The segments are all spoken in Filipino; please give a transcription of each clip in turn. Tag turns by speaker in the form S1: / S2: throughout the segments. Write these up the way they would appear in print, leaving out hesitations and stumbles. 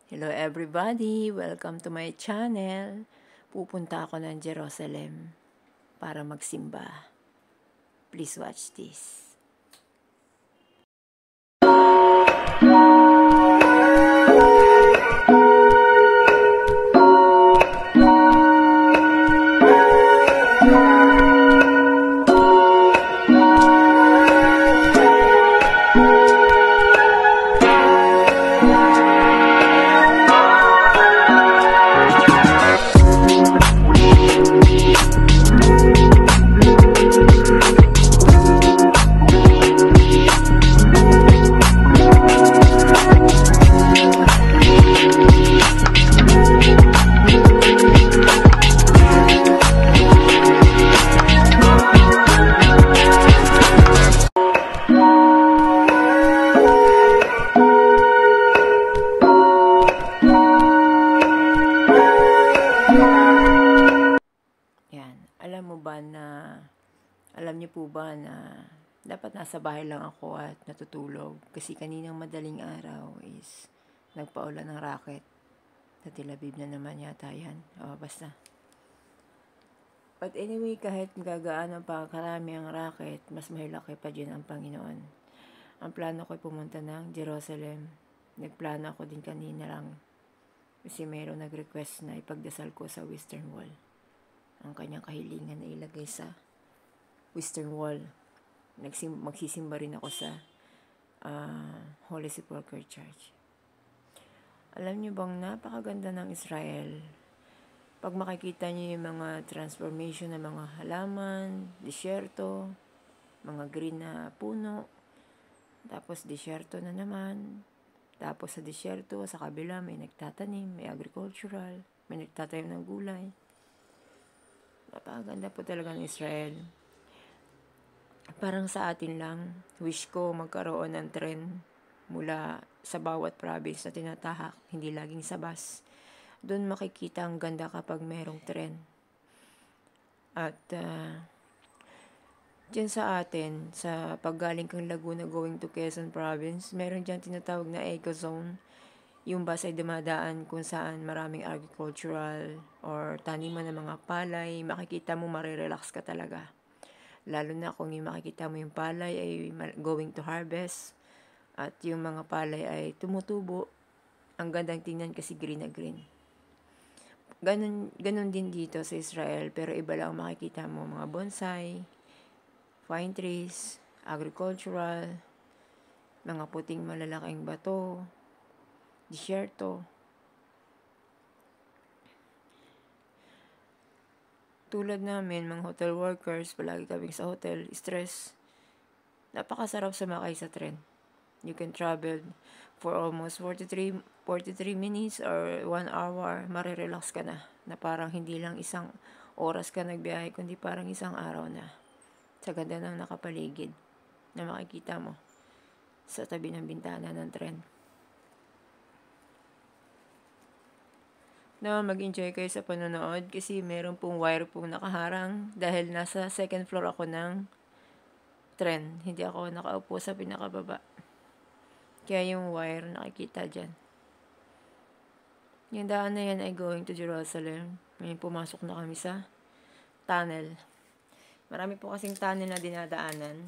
S1: Hello everybody! Welcome to my channel. Pupunta ako ng Jerusalem para magsimba. Please watch this. Yan. Alam niyo po ba na dapat nasa bahay lang ako at natutulog kasi kaninang madaling araw is nagpaulan ng racket. Sa Tel Aviv na naman yata yan. Basta. But anyway, kahit gagaan pa karami ang racket, mas mahilaki pa dyan ang Panginoon. Ang plano ko ay pumunta ng Jerusalem. Nagplano ako din kanina lang kasi mayroong nag-request na ipagdasal ko sa Western Wall ang kanyang kahilingan na ilagay sa Western Wall. Magsisimba rin ako sa Holy Sepulchre Church. Alam niyo bang napakaganda ng Israel? Pag makikita niyo yung mga transformation ng mga halaman, disyerto, mga green na puno, tapos disyerto na naman, tapos sa disyerto, sa kabila may nagtatanim, may agricultural, may nagtatanim ng gulay. Napakaganda po talaga ng Israel. Parang sa atin lang, wish ko magkaroon ng trend mula sa bawat province na tinatahak, hindi laging sa bus. Doon makikita ang ganda kapag merong trend. At dyan sa atin, sa paggaling kang Laguna going to Quezon Province, meron dyan tinatawag na eco zone. Yung bus ay dumadaan kung saan maraming agricultural or taniman ng mga palay. Makikita mo marirelax ka talaga. Lalo na kung yung makikita mo yung palay ay going to harvest at yung mga palay ay tumutubo. Ang gandang tingnan kasi green na green. Ganun din dito sa Israel, pero iba lang makikita mo mga bonsai, pine trees, agricultural, mga puting malalaking bato, disyerto. Tulad namin, mga hotel workers, palagi kaming sa hotel, stress. Napakasarap sumakay sa tren. You can travel for almost 43 minutes or 1 hour. Marirelax ka na parang hindi lang isang oras ka nagbiyahe, kundi parang isang araw na. Sa ganda ng nakapaligid na makikita mo sa tabi ng bintana ng tren. Mag-enjoy kayo sa panonood kasi meron pong wire pong nakaharang dahil nasa second floor ako ng tren. Hindi ako nakaupo sa pinakababa. Kaya yung wire nakikita dyan. Yung daan na yan ay going to Jerusalem. Ngayon pumasok na kami sa tunnel. Marami po kasing tunnel na dinadaanan.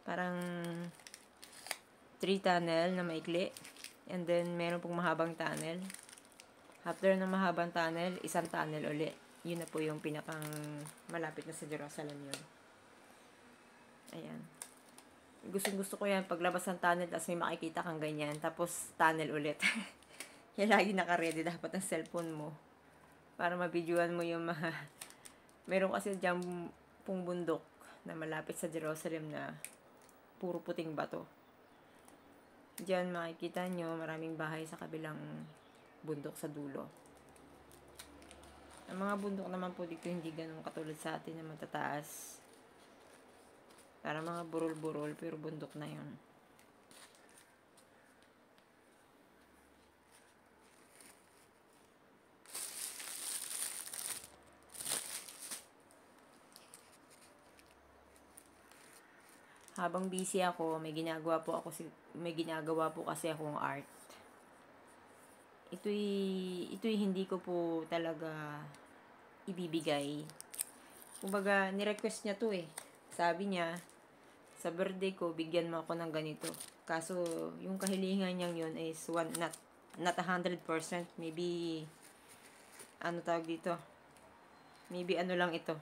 S1: Parang 3 tunnel na maikli. And then meron pong mahabang tunnel. After ng mahabang tunnel, isang tunnel uli. Yun na po yung pinakang malapit na sa Jerusalem yun. Ayan. Gusto ko yan, paglabas ng tunnel, tapos may makikita kang ganyan, tapos tunnel ulit. Yan lagi naka-ready dapat ang cellphone mo. Para mabidyoan mo yung mga... Meron kasi dyan pong bundok na malapit sa Jerusalem na puro puting bato. Diyan makikita nyo, maraming bahay sa kabilang bundok sa dulo. Ang mga bundok naman po dito hindi ganun katulad sa atin na matataas. Para mga burol-burol, pero bundok na yun. Habang busy ako, may ginagawa po kasi akong art. ito'y hindi ko po talaga ibibigay. Kumbaga, nirequest niya to eh. Sabi niya, sa birthday ko, bigyan mo ako ng ganito. Kaso, yung kahilingan niyang yun is not 100%. Maybe, ano tawag dito? Maybe ano lang ito.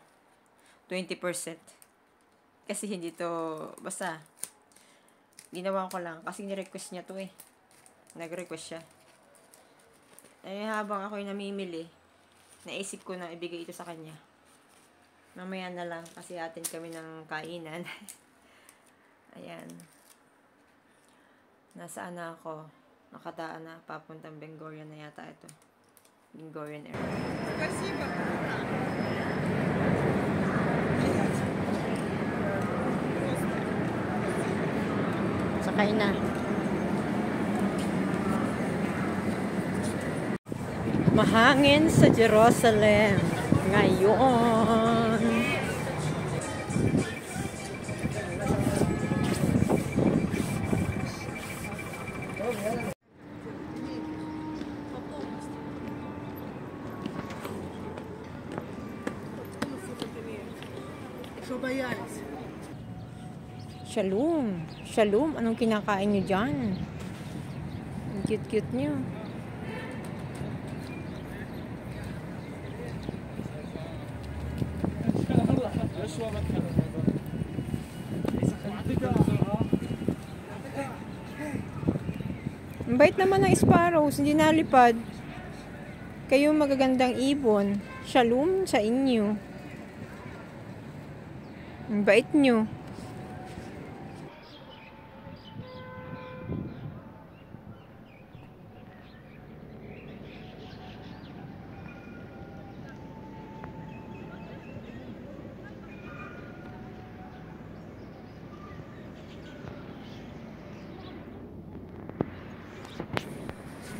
S1: 20%. Kasi hindi to, basta, ginawa ko lang. Kasi nirequest niya to eh. Nag-request siya. Eh, habang ako'y namimili, naisip ko na ibigay ito sa kanya. Mamaya na lang kasi atin kami ng kainan. Ayan. Nasaan na ako? Nakataan na. Papuntang Bengorian na yata ito. Bengorian area.
S2: Спасибо.
S1: Sakay na. Mahangin sa Jerusalem ngayon. Shalom. Shalom. Anong kinakain niyo dyan? Ang cute-cute niyo. Ang bait naman ng sparrows, hindi nalipad. Kayo magagandang ibon. Shalom sa inyo. Ang bait nyo.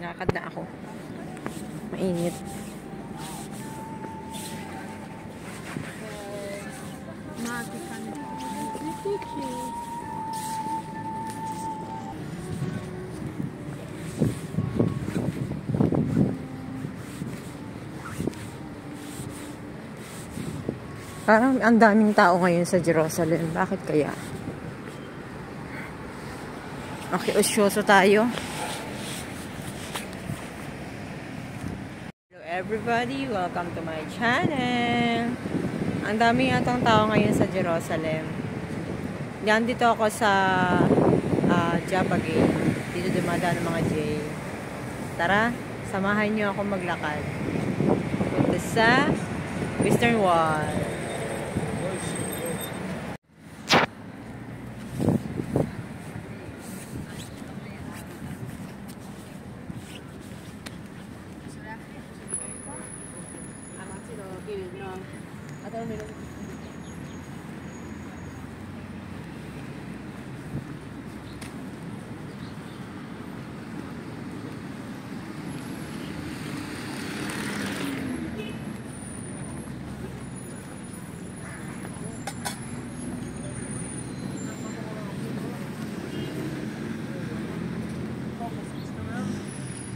S1: Nakakad na ako. Mainit. Parang ang daming tao ngayon sa Jerusalem. Bakit kaya? Okay, usyoso tayo. Hello everybody, welcome to my channel. Ang dami yatang tao ngayon sa Jerusalem. Yan dito ako sa Jaffa Gate. Dito dumadaan ng mga J. Tara, samahan nyo ako maglakad. Punta sa Western Wall.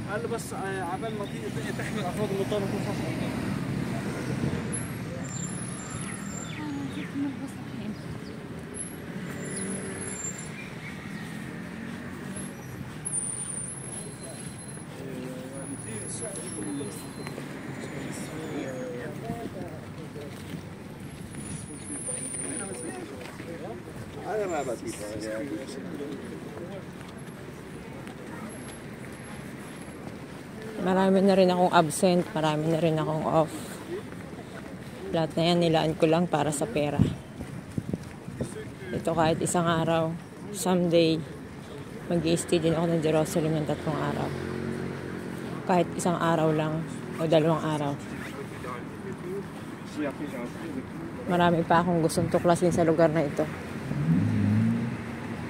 S2: قال بس عبال ما تحمل افراد المطار يكون فصل. هذا ما بدي.
S1: Marami na rin akong absent, marami na rin akong off. Lahat na yan, nilaan ko lang para sa pera. Ito kahit isang araw, someday, mag-i-stay din ako ng Jerusalem ng 3 araw. Kahit isang araw lang, o 2 araw. Marami pa akong gustong tuklasin sa lugar na ito.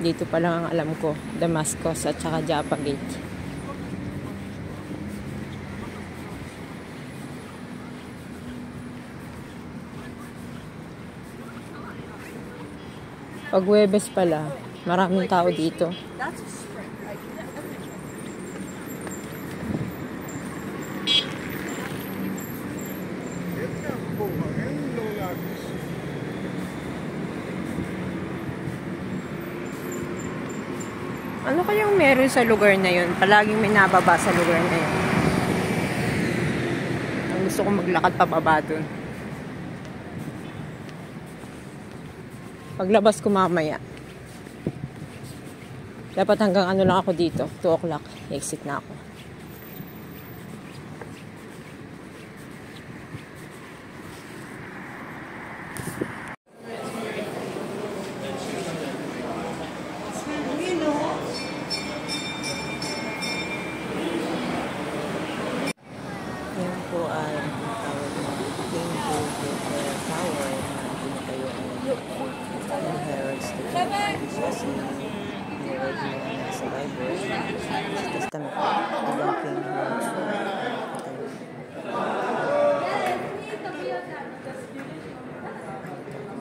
S1: Dito pa lang ang alam ko, Damascus at saka Jaffa Gate. Pag Huwebes pala, maraming tao dito. Ano kayang meron sa lugar na yun? Palaging may nababa sa lugar na yun. Ang gusto ko maglakad pababa dun. Paglabas ko mamaya. Dapat hanggang ano lang ako dito. 2 o'clock. Exit na ako. Yan po ay tawag na King George Tower na pinatayo ng Herald Street. Siya si Herald na nasa Bible. Sa Testament po. Ibang King George.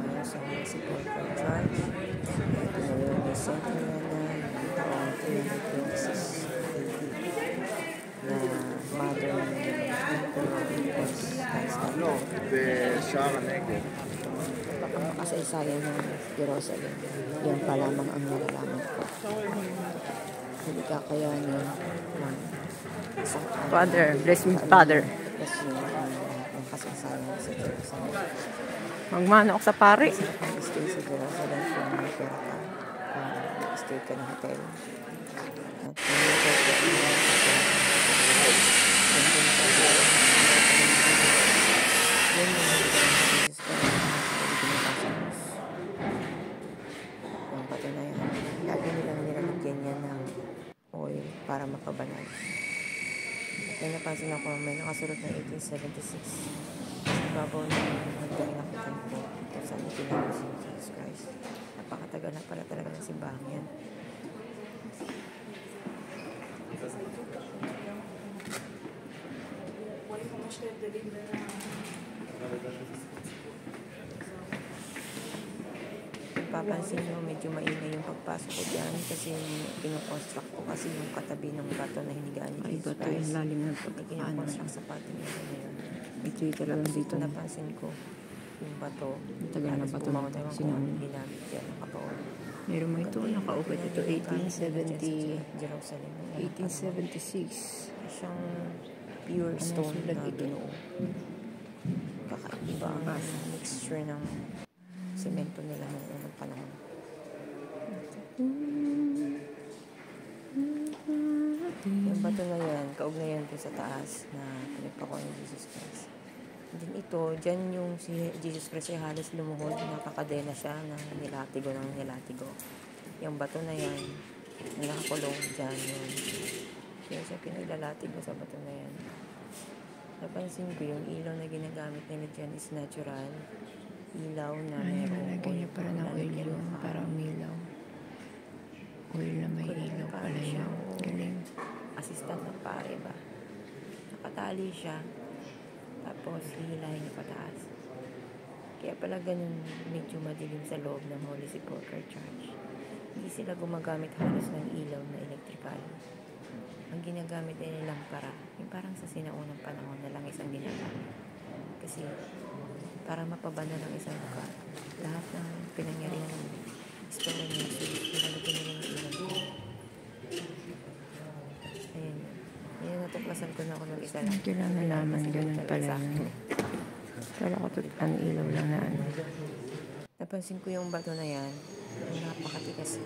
S1: Ito sa municipal charge. Tinayo ni Central na taong 326 na modern
S2: בשער הנגב.
S1: Kasaysayan ng Jerusalem. Yan pa lamang ang nalalaman ko. Hindi kakayanin ng isang Father, bless me, Father. Bless you ang kasaysayan sa Jerusalem. Magmano ako sa pare. Stay sa Jerusalem kung may pera ka. Stay ka ng hotel. At ang bato na yan, lagi nilang nilagyan yan ng oil para makabanal. May napansin ako, may nakasulat ng 1876. Sa babaw na hanggang nakitan ko kung saan itinawag si Jesus Christ. Napakatagal na pala talaga ng simbahan yan. Papansin nyo, medyo maingay yung pagpasok ko dyan kasi kinukonstruct ko kasi yung katabi ng bato na hinigaan ni Jesus Christ. Yung lalim ng kinukonstruct sa parting nila ngayon. Ito yung talagang dito. Napansin ko yung bato. Tagal na bato na ito. Sinunod. Ginamit yan, nakapaon. Meron mo ito, nakaugat ito, 1876. Siyang pure stone na binuo. Kakaiba ang mixture ng semento nila noong unang panahon. Yung bato na yan, kaugnayan po sa taas na pinagpakuha ni Jesus Christ. And then ito, dyan yung si Jesus Christ ay halos lumuhod, nakakadena siya ng nilatigo. Yung bato na yan, nakakulong dyan yun. Kaya siya pinaglalatigo sa bato na yan. Napansin ko yung ilaw na ginagamit nila dyan is natural. Ilaw na mayroong oil. Niya para ng oil yun, para umilaw. Oil na may ilaw pala yun. Galing. Assistant ng pare ba? Nakatali siya. Tapos hihilahin niya pataas. Kaya pala ganun medyo madilim sa loob ng Holy Sepulchre Church. Hindi sila gumagamit halos ng ilaw na electrical. Ang ginagamit ay lampara. Yung parang sa sinaunang panahon na langis ang ginagamit. Kasi para mapabanal ang isang lugar. Lahat ng pinangyarihan ng istorya ng Jesus, pinalagyan nila ng ilaw. Ayan. Yan, natuklasan ko na ako ng isa lang. Hindi lang nalaman, ganun pala. Kala ko ang ilaw lang na ano. Napansin ko yung bato na yan, napakatigas.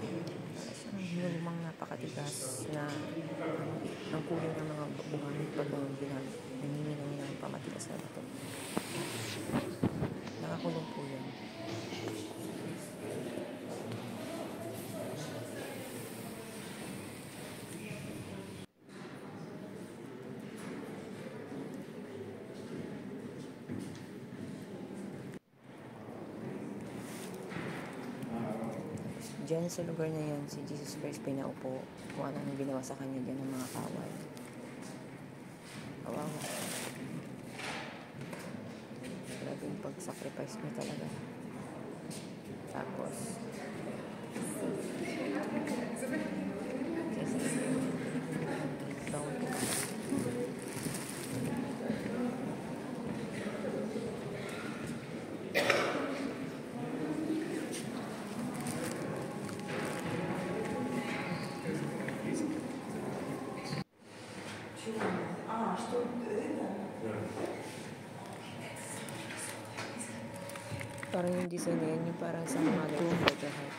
S1: Siyang lumang napakatigas na ang kulay ng mga buhangin pag ginamit. Nanginginom nila ng pamatigas na bato. Nakakulong po yan. Diyan sa lugar na yan, si Jesus Christ pinaupo kung anong ginawa sa kanya dyan ng mga kawal. Kawawa. Grabe yung pag-sacrifice niya talaga. Tapos, Parang yung design na yan, yung parang sa mga nagpapagahan.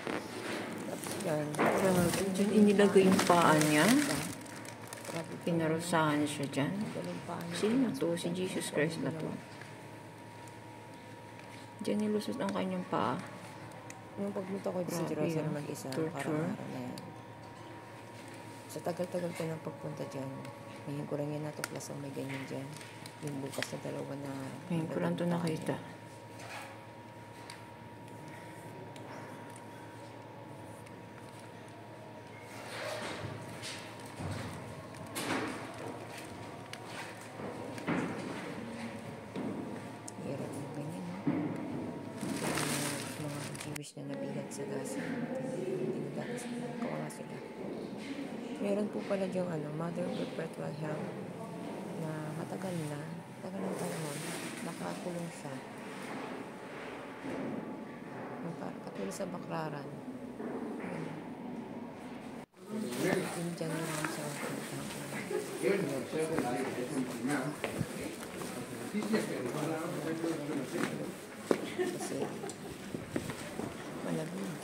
S1: Tapos yan. Diyan inilagay yung paa niya. Pinarusahan siya dyan. Sino to? Si Jesus Christ na to. Diyan nilusot ang kanyang paa.
S3: Nung pagpunta ko sa Jerusalem mag-isa, parang araw na yan. Sa tagal-tagal ko ng pagpunta dyan, ngayon ko lang yan natuklasan may ganyan dyan. Yung bukas na dalawa na...
S1: Ngayon ko lang ito nakita.
S3: Hirap yung ganyan, no? Mga Jewish na nabilag sa Gaza. Hindi na dati sila. Kawawa sila. Meron po pala yung Mother of Perpetual Help na matagal na, tagal ng panahon, nakakulong siya. Katulad sa Baklaran. Yung dyan lang siya. Kasi malamig.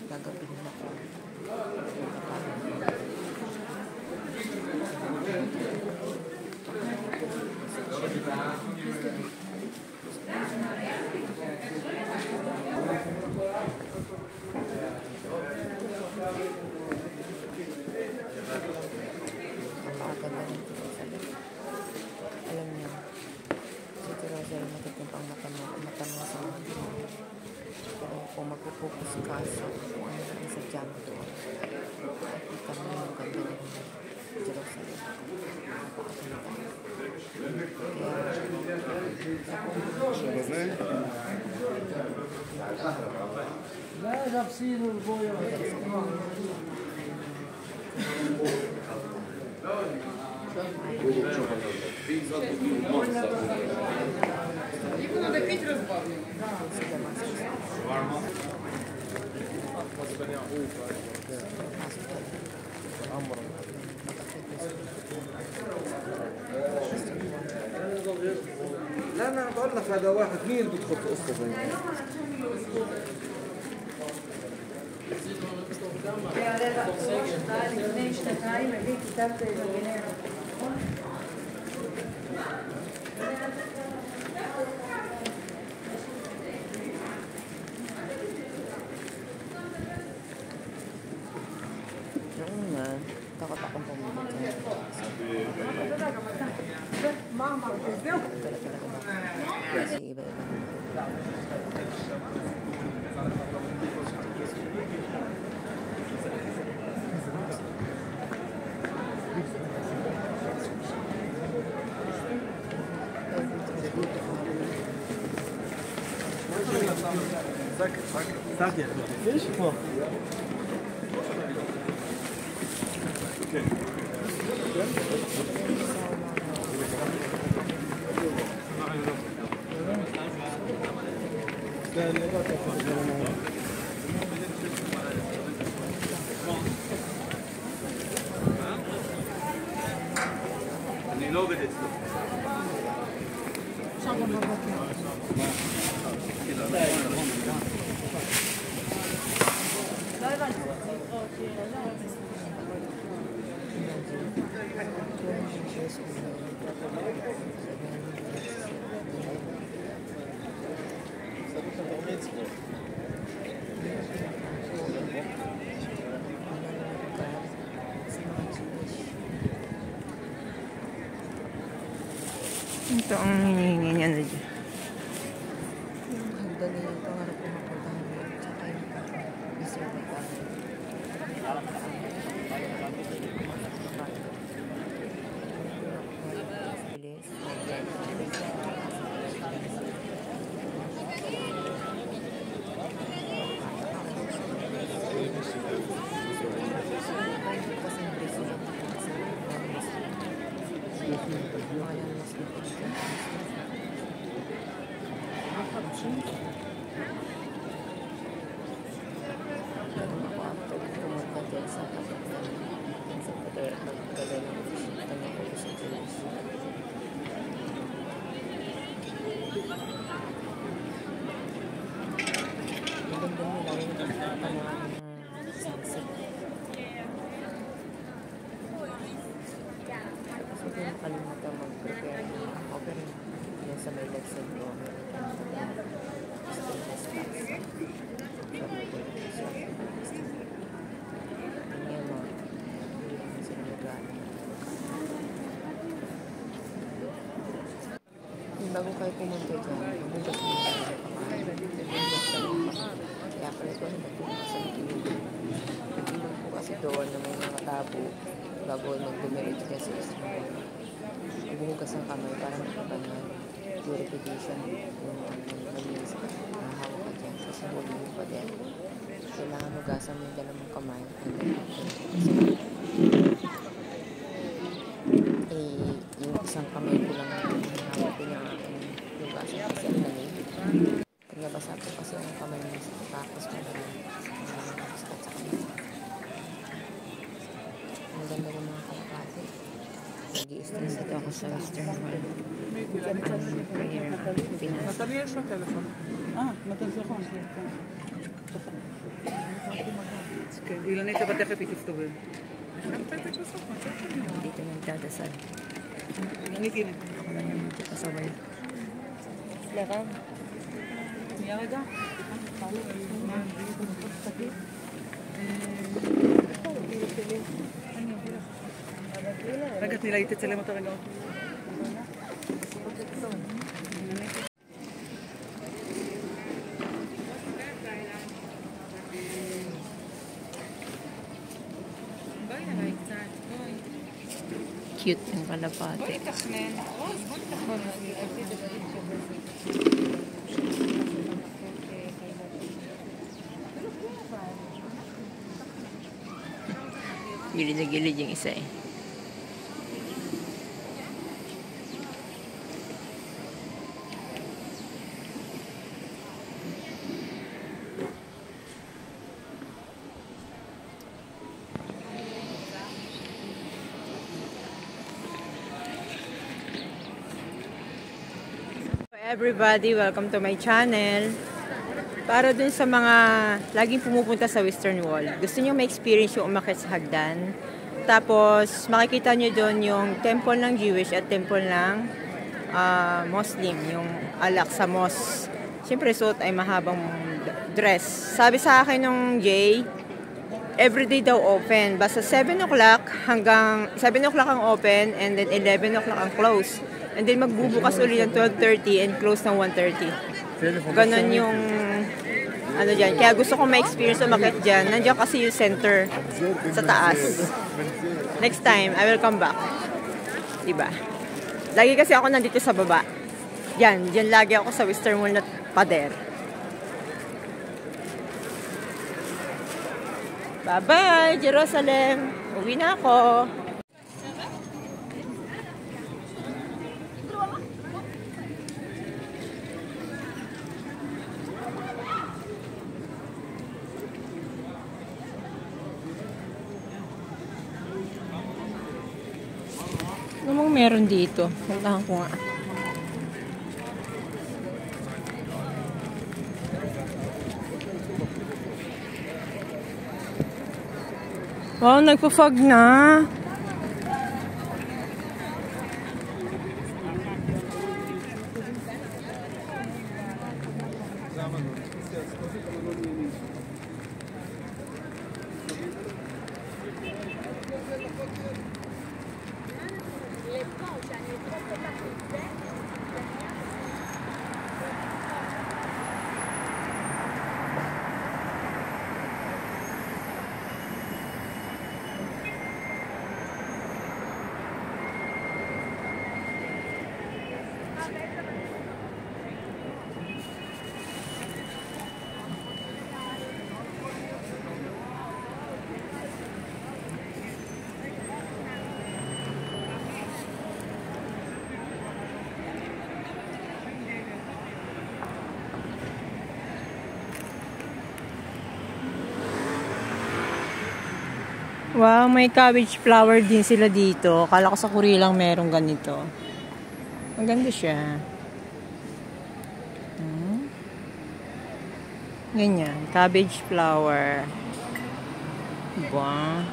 S3: At gagabihin ako. Alam niyo, si Jerusalem magtitimpang mata mo sa mga Pinoy. Pero kung magpupokus ka sa kung ano lang sa dyan doon, makikita mo yung ganda ng Jerusalem.
S2: لا نفسين البويا لا انا بقول لك هذا واحد مين بيدخل في قصه زي
S3: Noong una, takot akong pumunta dyan. Kasi iba-iba
S2: ساكت ليش هو لو بدت
S1: Ito ang hinihingi niya na dyan.
S3: yung hagdan na yung pangarap ko mapuntahan mo. Tsaka yung Mr. Bacana. Bilis. Sa nakalimutan mag-prepare ng offering. Yung sa may lagsan ko, stainless glass. So, nagulong siya. Ganyan mo. Hindi naman sila nag-ano. Bago kayo pumunta dyan, mabugas mo na kayo kakain. Mabugas ka lang kakain. Kaya pala ito, nagpupunta sa ilog. Ilog po kasi doon na may mga tabo bago mag-dumiretso ka sa Israel. Buhugas ang kamay para makabanyan. Purification yung malinis ka. Mahawak ka dyan kasi huli mo pa din. Kailangan hugasan mo yung dalawang kamay. And then, yung isang kamay ko lang hawak ko yung aking hugasan kasi ang lamig. Nagbasa ko kasi ang kamay mo sa tapos mo na skat sa kamay. Ang ganda ng mga kalapati. Nag-i-stress ito ako sa Western World. Ang prayer Pinas.
S2: نتاليا شو تليفون؟ ما تنسخون. כן, אילנית אבל תכף היא תסתובב.
S3: Dito nagdadasal.
S2: אילנית הנה.
S3: Ako lang yung kasabay.
S2: סליחה. שנייה רגע. רגע, תני לה, היא תצלם אותה רגע.
S3: Cute yung kalapati. Gilid na gilid yung isa eh. Everybody, welcome to my channel. Para dun sa mga laging pumupunta sa Western Wall, gusto nyo ma-experience yung umakyat sa hagdan. Tapos, makikita nyo dun yung temple ng Jewish at temple ng Muslim, yung Al-Aqsa Mosque. Siyempre, suot ay mahabang dress. Sabi sa akin nung Jay, everyday daw open. Basta 7 o'clock hanggang 7 o'clock ang open and then 11 o'clock ang close. And then magbubukas ulit ng 12:30 and close ng 1:30. Ganon yung ano dyan. Kaya gusto ko ma-experience umakyat dyan. Nandiyan kasi yung center sa taas. Next time, I will come back. Diba? Lagi kasi ako nandito sa baba. Yan. Diyan lagi ako sa Western Wall na pader. Bye-bye, Jerusalem. Uwi na ako. Anong meron dito? Puntahan ko nga. Wow, nagpa-fog na. Wow, may cabbage flower din sila dito. Kala ko sa Korea lang merong ganito. Ang ganda siya. Ganyan, cabbage flower. Wow.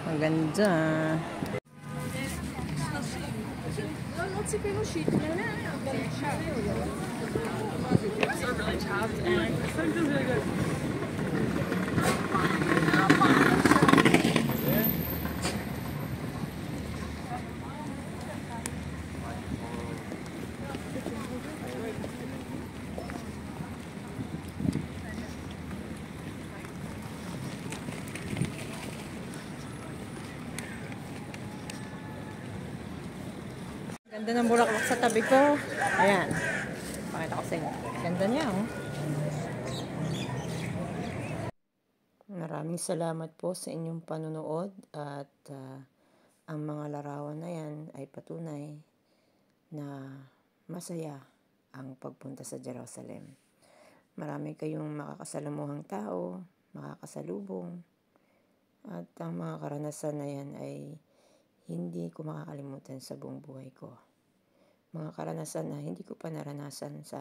S3: Ang ganda.
S4: كانت شيء لا لا Lips are really chapped and
S3: Ganda ng bulaklak sa tabi ko. Ayan. Pakita ko sa inyo. Ganda niya, oh. Maraming salamat po sa inyong panunood at ang mga larawan na yan ay patunay na masaya ang pagpunta sa Jerusalem. Marami kayong makakasalamuhang tao, makakasalubong, at ang mga karanasan na yan ay hindi ko makakalimutan sa buong buhay ko. Mga karanasan na hindi ko pa naranasan sa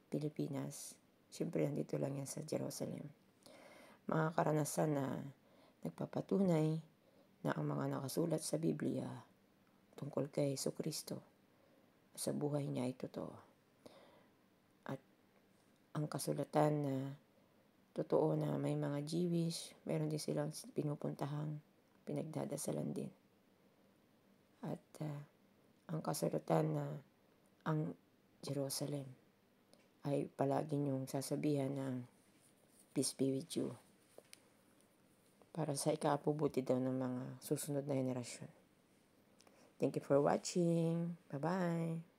S3: Pilipinas. Siyempre, nandito lang yan sa Jerusalem. Mga karanasan na nagpapatunay na ang mga nakasulat sa Biblia tungkol kay Jesucristo sa buhay niya ay totoo. At ang kasulatan na totoo na may mga Jewish, meron din silang pinupuntahang pinagdadasalan din. At ang kasulatan na ang Jerusalem ay palagi niyong sasabihan ng peace be with you para sa ikaabubuti daw ng mga susunod na henerasyon. Thank you for watching. Bye-bye.